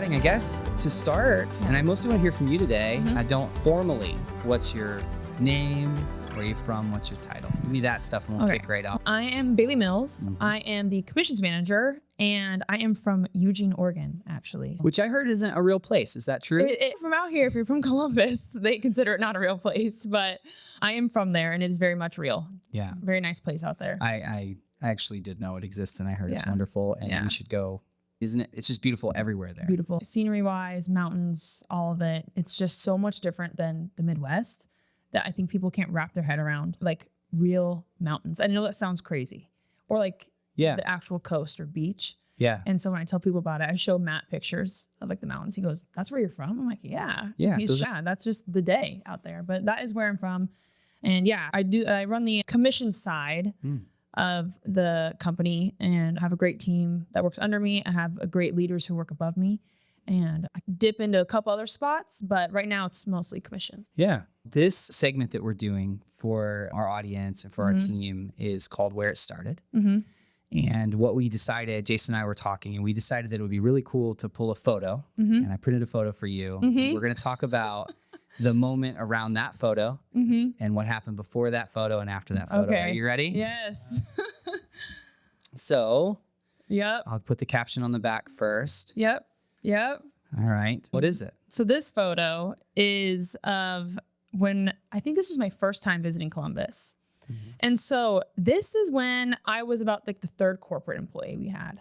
chatting, I guess, to start. And I mostly want to hear from you today. I don't formally. What's your name? Where are you from? What's your title? Give me that stuff and we'll kick right off. I am Bailey Mills. I am the commissions manager, and I am from Eugene, Oregon, actually. Which I heard isn't a real place. Is that true? From out here, if you're from Columbus, they consider it not a real place, but I am from there, and it is very much real. Yeah. Very nice place out there. I actually did know it exists, and I heard it's wonderful, and we should go. Isn't it? It's just beautiful everywhere there. Beautiful. Scenery-wise, mountains, all of it. It's just so much different than the Midwest that I think people can't wrap their head around, like real mountains. I know that sounds crazy. Or like the actual coast or beach. Yeah. And so when I tell people about it, I show Matt pictures of like the mountains. He goes, "That's where you're from?" I'm like, yeah. Yeah. That's just the day out there. But that is where I'm from. And I run the commission side of the company and I have a great team that works under me. I have great leaders who work above me. And I dip into a couple other spots, but right now it's mostly commissions. Yeah. This segment that we're doing for our audience and for our team is called Where It Started. And what we decided, Jason and I were talking, and we decided that it would be really cool to pull a photo. And I printed a photo for you. We're going to talk about the moment around that photo and what happened before that photo and after that photo. Okay. Are you ready? Yes. So, Yep. I'll put the caption on the back first. Yep. All right. What is it? So this photo is of when I think this was my first time visiting Columbus. And so this is when I was about like the third corporate employee we had.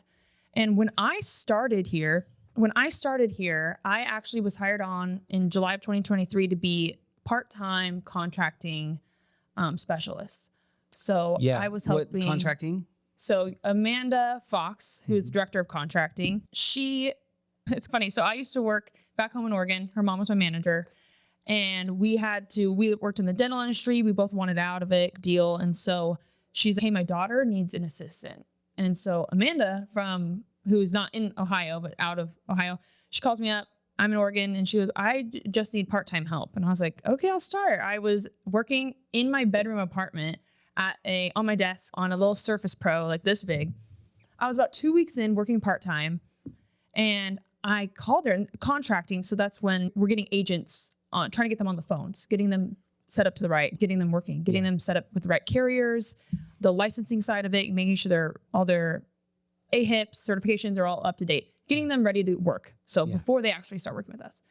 And when I started here, I actually was hired on in July of 2023 to be part-time contracting specialist. So I was helping. What contracting? So Amanda Fox, who's director of contracting, it's funny. So I used to work back home in Oregon. Her mom was my manager. And we worked in the dental industry. We both wanted out of it deal. And so she's like, "Hey, my daughter needs an assistant." And so Amanda, who's not in Ohio, but out of Ohio, she calls me up. I'm in Oregon. And she goes, "I just need part-time help." And I was like, "Okay, I'll start." I was working in my bedroom apartment on my desk on a little Surface Pro, like this big. I was about 2 weeks in working part-time. And I called her contracting. So that's when we're getting agents on, trying to get them on the phones, getting them set up to the right, getting them working, getting them set up with the right carriers, the licensing side of it, making sure all their AHIPs certifications are all up to date, getting them ready to work. So before they actually start working with us.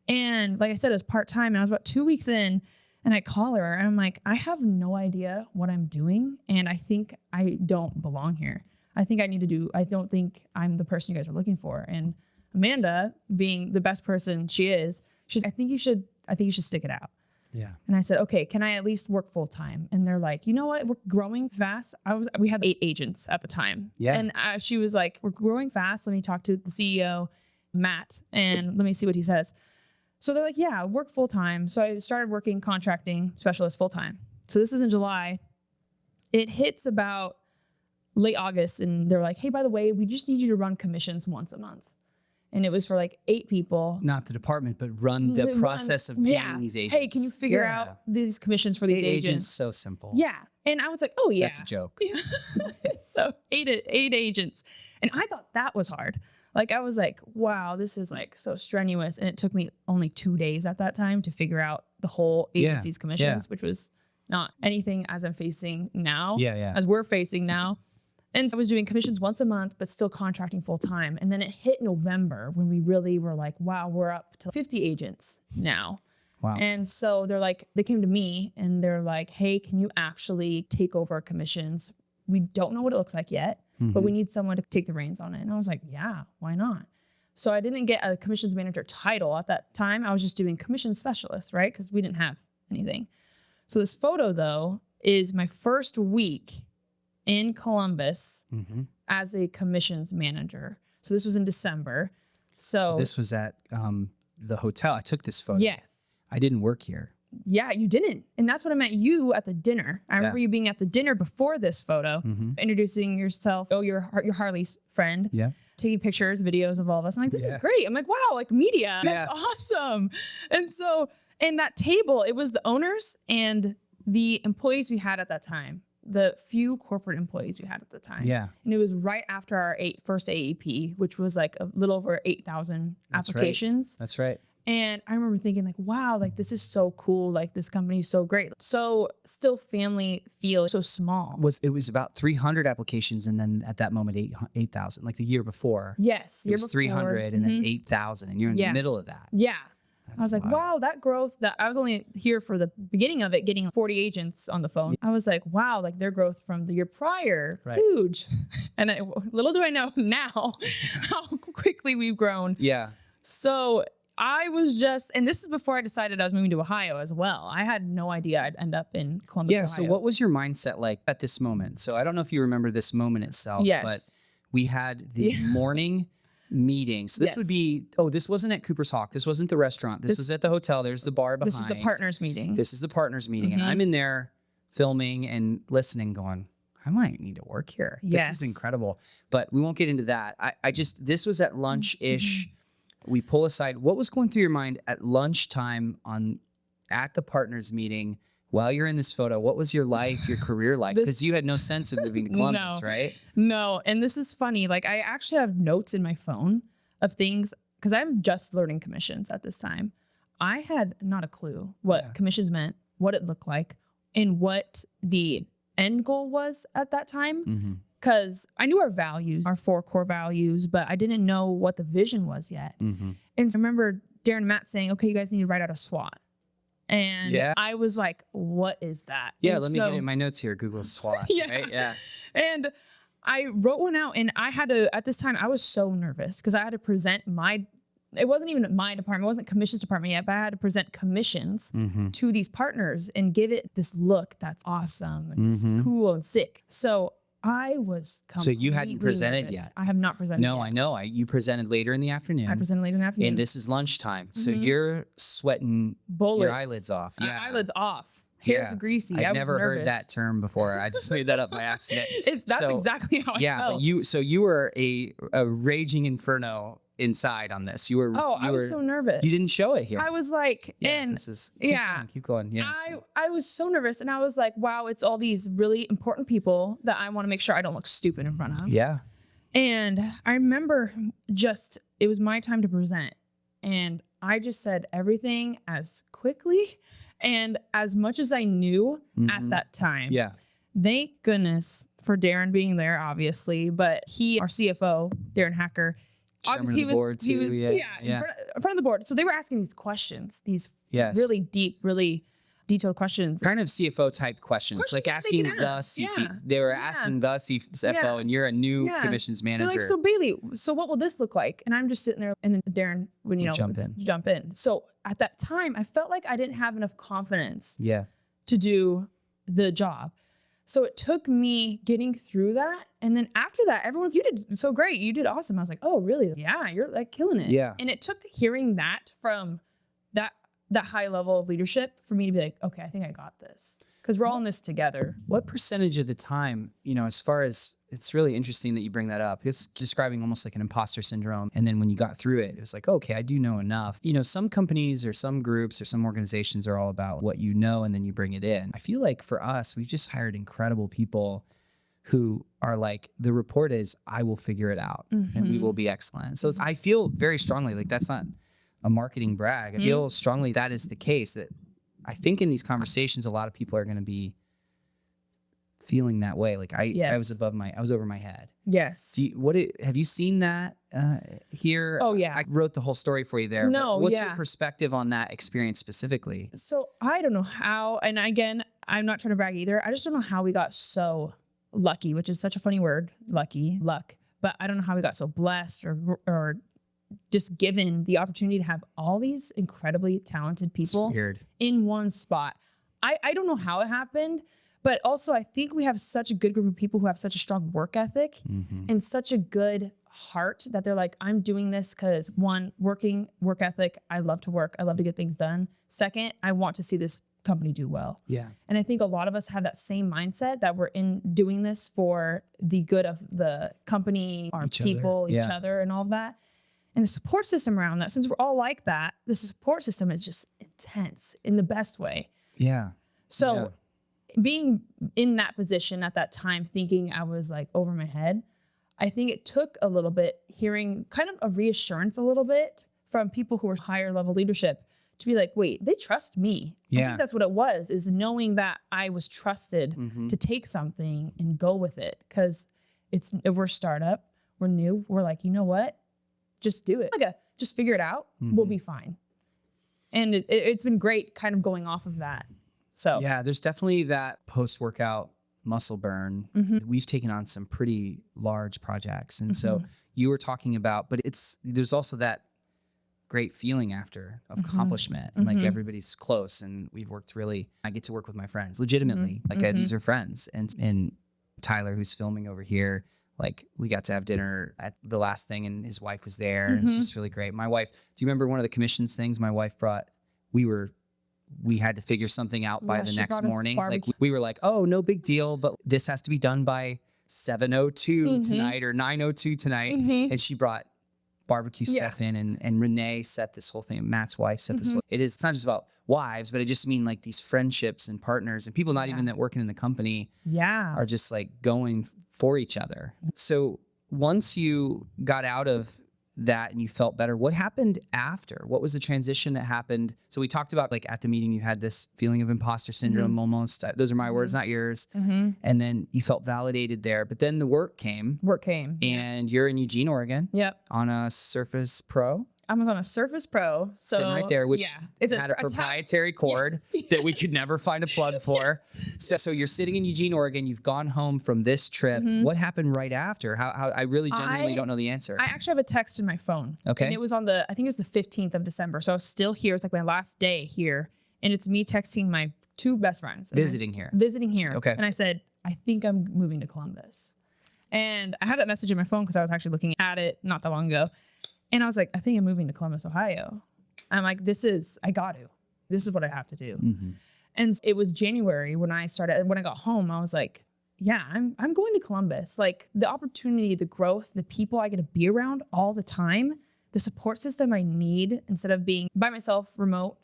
And like I said, it was part-time and I was about 2 weeks in and I call her and I'm like, "I have no idea what I'm doing. And I think I don't belong here. I don't think I'm the person you guys are looking for." And Amanda, being the best person she is, she's like, I think you should stick it out. Yeah. And I said, "Okay, can I at least work full time?" And they're like, "You know what? We're growing fast." We had 8 agents at the time. Yeah. And she was like, "We're growing fast. Let me talk to the CEO, Matt, and let me see what he says." So they're like, "Yeah, work full time." So I started working contracting specialist full time. So this is in July. It hits about late August and they're like, "Hey, by the way, we just need you to run commissions once a month." And it was for like 8 people. Not the department, but run the process of paying these agents. "Hey, can you figure out these commissions for these agents?" So simple. Yeah. And I was like, "Oh, yeah." That's a joke. So 8 agents. And I thought that was hard. Like, I was like, wow, this is like so strenuous. And it took me only 2 days at that time to figure out the whole agency's commissions, which was not anything as I'm facing now, as we're facing now. And so I was doing commissions once a month, but still contracting full time. And then it hit November when we really were like, wow, we're up to 50 agents now. Wow. And so they came to me and they're like, "Hey, can you actually take over commissions? We don't know what it looks like yet, but we need someone to take the reins on it." And I was like, "Yeah, why not?" So I didn't get a commissions manager title at that time. I was just doing commission specialist, right? Because we didn't have anything. So this photo, though, is my first week in Columbus as a commissions manager. So this was in December. So this was at the hotel. I took this photo. Yes. I didn't work here. Yeah, you didn't. And that's when I met you at the dinner. I remember you being at the dinner before this photo, introducing yourself. Oh, you're Harley's friend. Yeah. Taking pictures, videos of all of us. I'm like, "This is great." I'm like, "Wow, like media. That's awesome." And so, and that table, it was the owners and the employees we had at that time the few corporate employees we had at the time. Yeah. And it was right after our first AEP, which was like a little over 8,000 applications. That's right. And I remember thinking like, wow, like this is so cool. Like this company is so great. So still family feel so small. It was about 300 applications. And then at that moment, 8,000, like the year before. Yes. It was 300 and then 8,000. And you're in the middle of that. Yeah. That's I was like, wild. wow, that growth that I was only here for the beginning of it, getting 40 agents on the phone. I was like, wow, like their growth from the year prior, Right. huge. And little do I know now how quickly we've grown. Yeah. So I was just, and this is before I decided I was moving to Ohio as well. I had no idea I'd end up in Columbus, Yeah. Ohio. So what was your mindset like at this moment? So I don't know if you remember this moment itself, Yes. but we had the morning meeting. So this would be, this wasn't at Cooper's Hawk. This wasn't the restaurant. This was at the hotel. There's the bar behind. This is the partners meeting. This is the partners meeting. And I'm in there filming and listening going, I might need to work here. Yes. This is incredible. But we won't get into that. This was at lunch-ish. We pull aside. What was going through your mind at lunchtime at the partners meeting while you're in this photo? What was your life, your career like? Because you had no sense of moving to Columbus, right? No. And this is funny. Like I actually have notes in my phone of things because I'm just learning commissions at this time. I had not a clue what commissions meant, what it looked like, and what the end goal was at that time. Because I knew our values, our 4 core values, but I didn't know what the vision was yet. And so I remember Darren and Matt saying, okay, you guys need to write out a SWOT. And I was like, what is that? Yeah, and let me get in my notes here. Google SWOT. Right? Yeah. And I wrote one out and I had to, at this time, I was so nervous because I had to present it wasn't even my department, it wasn't commissions department yet, but I had to present commissions to these partners and give it this look that's awesome and it's cool and sick. So I was So you hadn't presented nervous. yet? I have not presented yet. No, I know. You presented later in the afternoon. I presented later in the afternoon. And this is lunchtime. So you're sweating Bullets. your eyelids off. Yeah. Eyelids off. Hair's greasy. I've I never was heard nervous. that term before. I just made that up by accident. That's exactly how I felt. But you were a raging inferno inside on this. You were. I was so nervous. You didn't show it here. I was like, keep going. Yeah. I was so nervous, and I was like, wow, it's all these really important people that I want to make sure I don't look stupid in front of. Yeah. And I remember it was my time to present, and I just said everything as quickly and as much as I knew at that time. Yeah. Thank goodness for Darren being there, obviously, but our CFO, Darren Hacker, obviously he was in front of the board. So they were asking these questions, these really deep, really detailed questions. Kind of CFO type questions like asking the CFO. They were asking the CFO, and you're a new commissions manager. They're like, so Bailey, so what will this look like? And I'm just sitting there, and then Darren would jump in. So at that time, I felt like I didn't have enough confidence to do the job. So it took me getting through that. And then after that, everyone's, you did so great. You did awesome. I was like, oh, really? Yeah, you're like killing it. Yeah. And it took hearing that from that high level of leadership for me to be like, okay, I think I got this. Because we're all in this together. What percentage of the time, as far as, it's really interesting that you bring that up. It's describing almost like an imposter syndrome. And then when you got through it, it was like, okay, I do know enough. Some companies or some groups or some organizations are all about what you know and then you bring it in. I feel like for us, we've just hired incredible people who are like, the report is, I will figure it out and we will be excellent. So I feel very strongly like that's not a marketing brag. I feel strongly that is the case, that I think in these conversations, a lot of people are going to be feeling that way. Like I was over my head. Yes. Have you seen that here? Oh yeah. I wrote the whole story for you there. No, what's your perspective on that experience specifically? So I don't know how, and again, I'm not trying to brag either. I just don't know how we got so lucky, which is such a funny word, luck. But I don't know how we got so blessed or just given the opportunity to have all these incredibly talented people in one spot. I don't know how it happened, but also I think we have such a good group of people who have such a strong work ethic and such a good heart that they're like, I'm doing this because one, work ethic, I love to work. I love to get things done. Second, I want to see this company do well. Yeah. And I think a lot of us have that same mindset that we're in doing this for the good of the company, our people, each other and all of that. And the support system around that, since we're all like that, the support system is just intense in the best way. Yeah. So being in that position at that time, thinking I was like over my head, I think it took a little bit hearing kind of a reassurance a little bit from people who were higher level leadership to be like, wait, they trust me. I think that's what it was, is knowing that I was trusted to take something and go with it. Because we're a startup, we're new, we're like, you know what? Just do it. Just figure it out. We'll be fine. And it's been great kind of going off of that. So yeah, there's definitely that post-workout muscle burn. We've taken on some pretty large projects. And so you were talking about, but there's also that great feeling after of accomplishment, and like everybody's close, and I get to work with my friends legitimately. These are friends, and Tyler, who's filming over here, like we got to have dinner at the last thing, and his wife was there. And it's just really great. My wife, do you remember one of the commissions things my wife brought? We had to figure something out by the next morning. Like we were like, oh, no big deal, but this has to be done by 7:02 tonight or 9:02 tonight. And she brought barbecue stuff in, and Renee set this whole thing. Matt's wife set this. It's not just about wives, but I just mean like these friendships and partners and people not even that working in the company are just like going for each other. So once you got out of that and you felt better, what happened after? What was the transition that happened? So we talked about like at the meeting, you had this feeling of imposter syndrome almost. Those are my words, not yours. And then you felt validated there, but then the work came. And you're in Eugene, Oregon. On a Surface Pro. I was on a Surface Pro. So sitting right there, which had a proprietary cord that we could never find a plug for. So you're sitting in Eugene, Oregon. You've gone home from this trip. What happened right after? How I really genuinely don't know the answer. I actually have a text in my phone. Okay. And it was I think it was the 15th of December. So I was still here. It's like my last day here. And it's me texting my two best friends. Visiting here. Okay. And I said, I think I'm moving to Columbus. And I had that message in my phone because I was actually looking at it not that long ago. And I was like, I think I'm moving to Columbus, Ohio. I'm like, this is what I have to do. And it was January when I got home, I was like, yeah, I'm going to Columbus. Like the opportunity, the growth, the people I get to be around all the time, the support system I need instead of being by myself remote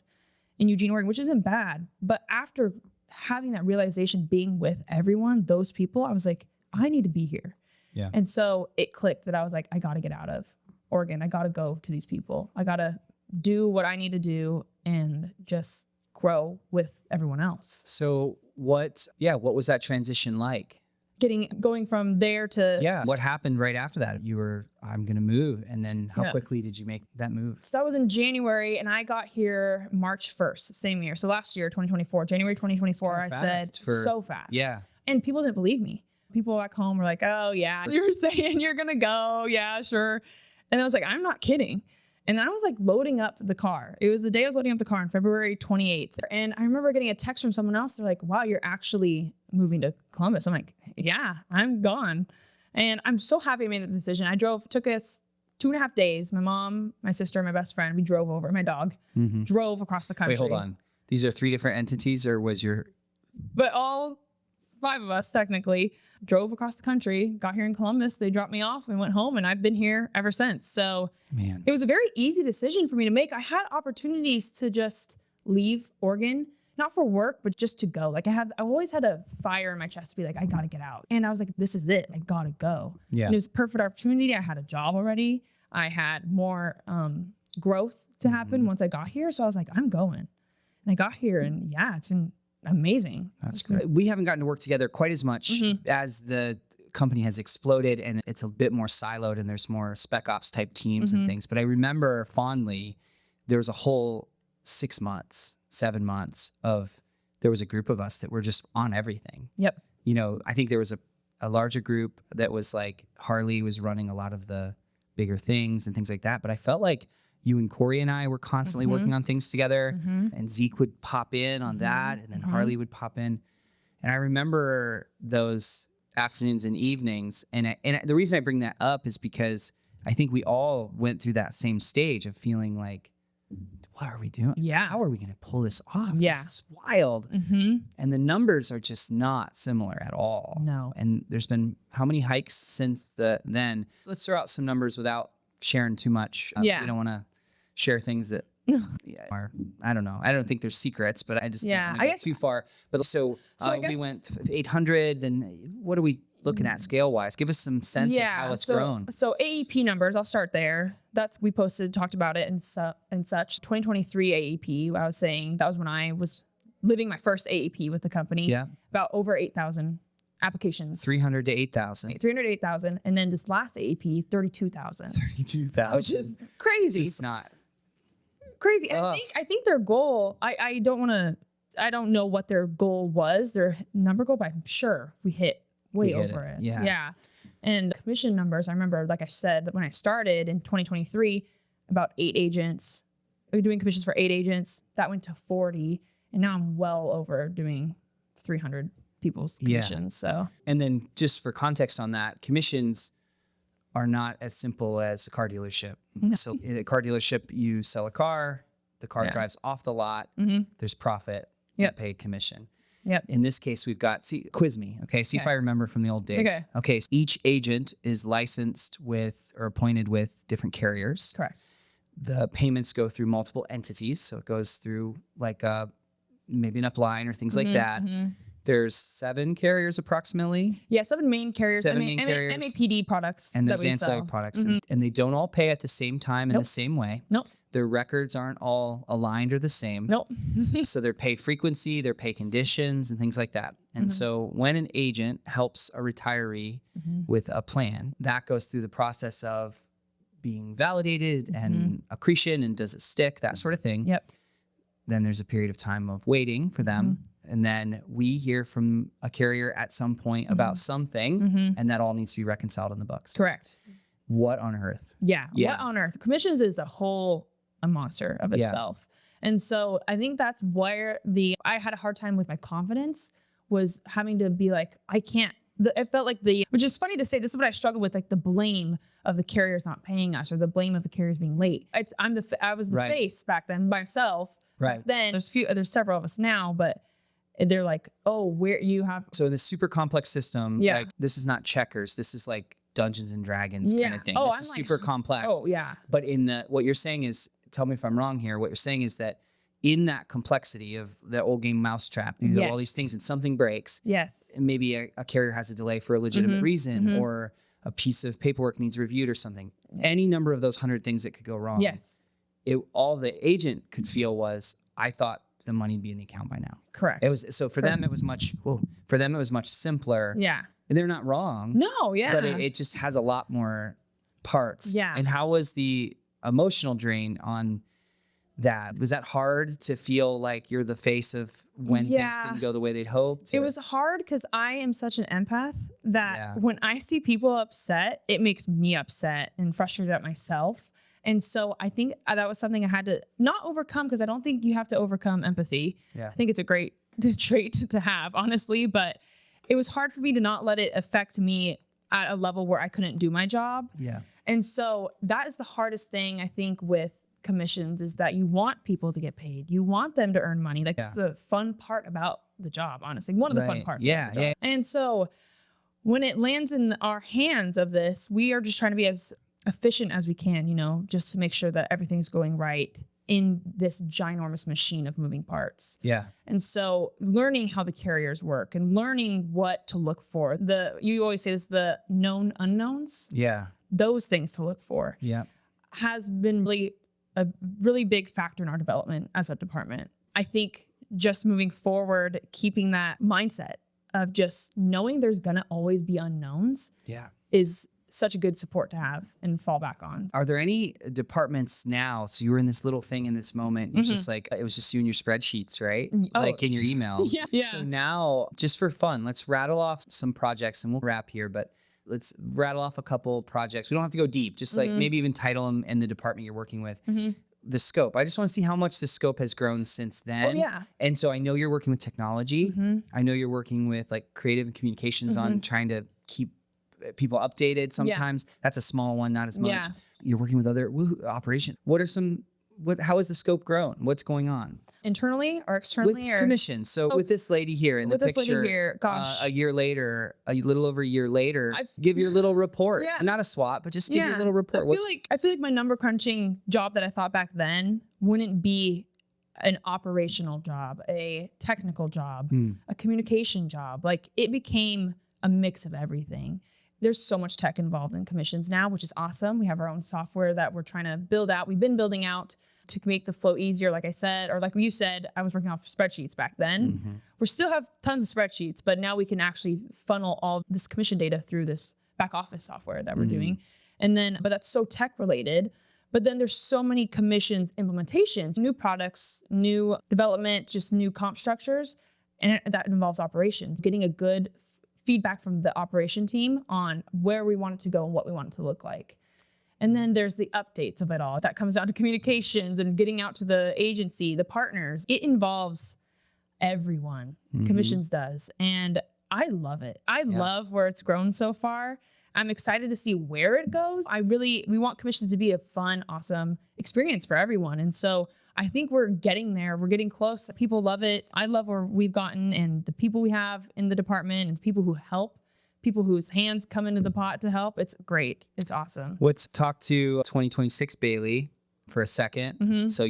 in Eugene, Oregon, which isn't bad. But after having that realization, being with everyone, those people, I was like, I need to be here. Yeah. And so it clicked that I was like, I got to get out of Oregon. I got to go to these people. I got to do what I need to do and just grow with everyone else. So what was that transition like? Going from there to... What happened right after that? You were, I'm going to move. And then how quickly did you make that move? So that was in January and I got here March 1st, same year. So last year, 2024, January 2024, I said so fast. Yeah. And people didn't believe me. People back home were like, oh yeah, you were saying you're going to go. Yeah, sure. And I was like, I'm not kidding. And then I was like loading up the car. It was the day I was loading up the car on February 28th. And I remember getting a text from someone else. They're like, wow, you're actually moving to Columbus. I'm like, yeah, I'm gone. And I'm so happy I made the decision. Took us 2.5 days. My mom, my sister, my best friend, we drove over. My dog drove across the country. Wait, hold on. These are 3 different entities, or was your... But all 5 of us technically drove across the country, got here in Columbus. They dropped me off and went home, and I've been here ever since. So it was a very easy decision for me to make. I had opportunities to just leave Oregon, not for work, but just to go. Like I always had a fire in my chest to be like, I got to get out. And I was like, this is it. I got to go. Yeah. And it was a perfect opportunity. I had a job already. I had more growth to happen once I got here. So I was like, I'm going. And I got here, and it's been amazing. That's great. We haven't gotten to work together quite as much as the company has exploded, and it's a bit more siloed, and there's more spec ops type teams and things. But I remember fondly, there was a whole 6 months, 7 months there was a group of us that were just on everything. Yep. You know, I think there was a larger group that was like Harley was running a lot of the bigger things and things like that. But I felt like you and Corey and I were constantly working on things together, and Zeke would pop in on that, and then Harley would pop in. And I remember those afternoons and evenings. And the reason I bring that up is because I think we all went through that same stage of feeling like, what are we doing? Yeah. How are we going to pull this off? Yeah. This is wild. And the numbers are just not similar at all. No. And there's been how many hikes since then? Let's throw out some numbers without sharing too much. We don't want to share things that Yeah, or, I don't know. I don't think there's secrets, but I just don't Yeah, wanna I go guess. too far. But so, So I we guess- went 800. Then what are we looking at scale wise? Give us some sense of how it's grown. So AEP numbers, I'll start there. We talked about it and such. 2023 AEP, I was saying that was when I was living my first AEP with the company. Yeah, About over 8,000 applications. 300 to 8,000. 308,000. And then this last AEP, 32,000, 32,000. which is crazy. Just not. Crazy. And Ugh. I think their goal, I don't know what their goal was, their number goal, but I'm sure we hit way We hit over it. it. Yeah. Yeah. And commission numbers, I remember, like I said, when I started in 2023, about 8 agents, we were doing commissions for 8 agents. That went to 40. And now I'm well over doing 300 people's commissions. So, And then just for context on that, commissions are not as simple as a car dealership. No. So in a car dealership, you sell a car, the car Yeah. drives off the lot, there's profit, Yep. you pay commission. Yep. In this case, we've got, quiz me, okay? See if Okay. I remember from the old days. Okay. So each agent is licensed with or appointed with different carriers. correct. The payments go through multiple entities. So it goes through like maybe an upline or things like that. There's 7 carriers approximately. Yeah, 7 main carriers, 7 main carriers. MAPD products And that there's we ancillary sell. products. And they don't all pay at the same time in the Nope. same way. Nope. Their records aren't all aligned or the same. Nope. So their pay frequency, their pay conditions, and things like that. And so when an agent helps a retiree with a plan, that goes through the process of being validated and accretion and does it stick, that sort of thing. Yep. Then there's a period of time of waiting for them. And then we hear from a carrier at some point about something, and that all needs to be reconciled in the books. Correct. What on earth? Yeah. Yeah. What on earth? Commissions is a monster of Yeah. itself. And so I think that's where I had a hard time with my confidence, was having to be like, I can't. It felt like which is funny to say, this is what I struggled with, like the blame of the carriers not paying us or the blame of the carriers being late. I was the Right. face back then myself. Right. Then there's several of us now, but they're like, oh, where you have. So in this super complex system, Yeah. like this is not checkers. This is like Dungeons and Dragons kind Yeah. of thing. Oh, This I'm is like- super complex. Oh yeah. But what you're saying is, tell me if I'm wrong here. What you're saying is that in that complexity of the old game Mousetrap, you do all these Yes. things and something breaks, Yes. and maybe a carrier has a delay for a legitimate reason, or a piece of paperwork needs reviewed or something. Any number of those 100 things that could go wrong. Yes. All the agent could feel was, I thought the money'd be in the account by now. Correct. It was for them. It was much simpler. Yeah. And they're not wrong. No. Yeah. But it just has a lot more parts. Yeah. And how was the emotional drain on that? Was that hard to feel like you're the face of when things didn't go the way they'd hoped? It or- was hard because I am such an empath that Yeah. when I see people upset, it makes me upset and frustrated at myself. And so I think that was something I had to not overcome, because I don't think you have to overcome empathy. Yeah. I think it's a great trait to have, honestly, but it was hard for me to not let it affect me at a level where I couldn't do my job. Yeah. And so that is the hardest thing, I think, with commissions, is that you want people to get paid. You want them to earn money. That's the fun part about the job, honestly. One of the fun Right. parts. Yeah, About the job. And so when it lands in our hands of this, we are just trying to be as efficient as we can, just to make sure that everything's going right in this ginormous machine of moving parts. Yeah. And so learning how the carriers work and learning what to look for. You always say this, the known unknowns, Yeah. those things to look for, Yeah. has been a really big factor in our development as a department. I think just moving forward, keeping that mindset of just knowing there's going to always be unknowns Yeah. is such a good support to have and fall back on. Are there any departments now? So you were in this little thing in this moment. It's just like, it was just you and your spreadsheets, right? Oh. Like in your email. Yeah. So now, just for fun, let's rattle off some projects and we'll wrap here, but let's rattle off a couple projects. We don't have to go deep, just like maybe even title them and the department you're working with. The scope. I just want to see how much the scope has grown since then. Oh, yeah. And so I know you're working with technology. I know you're working with like creative communications on trying to keep people updated sometimes. That's a small one, not as much. Yeah. You're working with other operation. What are some how has the scope grown? What's going on? Internally or externally? With commissions. So with this lady here in the with this picture, lady here, gosh. a little over a year later, give your little report. Yeah. Not a SWOT, but just give your little report. I feel like my number crunching job that I thought back then wouldn't be an operational job, a technical job, a communication job. Like it became a mix of everything. There's so much tech involved in commissions now, which is awesome. We have our own software that we're trying to build out. We've been building out to make the flow easier, like I said, or like you said, I was working off spreadsheets back then. We still have tons of spreadsheets, but now we can actually funnel all this commission data through this back office software that we're doing. And then, but that's so tech related. But then there's so many commissions implementations, new products, new development, just new comp structures. And that involves operations, getting a good feedback from the operation team on where we want it to go and what we want it to look like. And then there's the updates of it all. That comes down to communications and getting out to the agency, the partners. It involves everyone. Commissions does. And I love it. I love where it's grown so far. I'm excited to see where it goes. We want commissions to be a fun, awesome experience for everyone. And so I think we're getting there. We're getting close. People love it. I love where we've gotten and the people we have in the department and the people who help. People whose hands come into the pot to help. It's great. It's awesome. Let's talk to 2026 Bailey for a second. So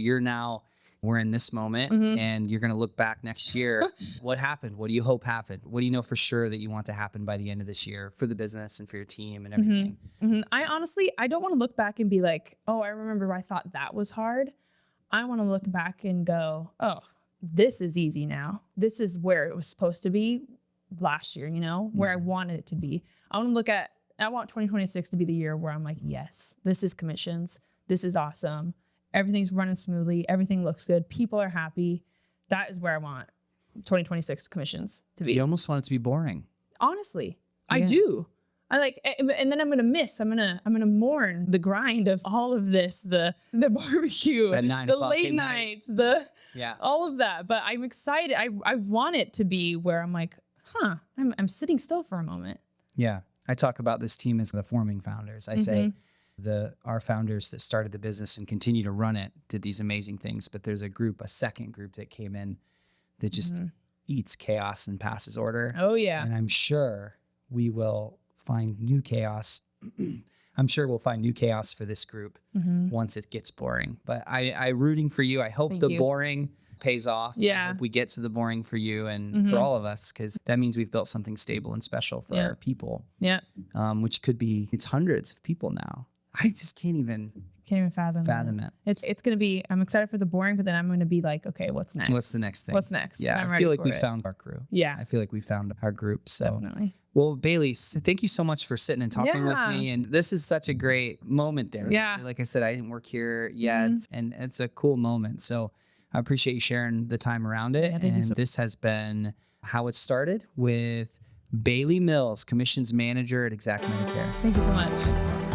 we're in this moment and you're going to look back next year. What happened? What do you hope happened? What do you know for sure that you want to happen by the end of this year for the business and for your team and everything? I don't want to look back and be like, oh, I remember I thought that was hard. I want to look back and go, oh, this is easy now. This is where it was supposed to be last year, where I wanted it to be. I want 2026 to be the year where I'm like, yes, this is commissions. This is awesome. Everything's running smoothly. Everything looks good. People are happy. That is where I want 2026 commissions to be. You almost want it to be boring. Honestly, I do. And then I'm gonna mourn the grind of all of this, the barbecue, the late nights, all of that. But I'm excited. I want it to be where I'm like, I'm sitting still for a moment. Yeah. I talk about this team as the forming founders. I say our founders that started the business and continue to run it did these amazing things. But there's a second group that came in that just eats chaos and passes order. Oh, yeah. And I'm sure we will find new chaos. I'm sure we'll find new chaos for this group once it gets boring. But I'm rooting for you. I hope boring pays off. Yeah. I hope we get to the boring for you and for all of us, because that means we've built something stable and special for our people. Yeah. Which could be, it's hundreds of people now. I just can't even fathom it. It's going to be, I'm excited for the boring, but then I'm going to be like, okay, what's next? What's the next thing? What's next? Yeah. I feel like we found our crew. Yeah. I feel like we found our group. So definitely. Well, Bailey, thank you so much for sitting and talking with me. And this is such a great moment there. Yeah. Like I said, I didn't work here yet, and it's a cool moment. So I appreciate you sharing the time around it. Yeah, this has been How It Started with Bailey Mills, Commissions Manager at Exact Medicare. Thank you so much.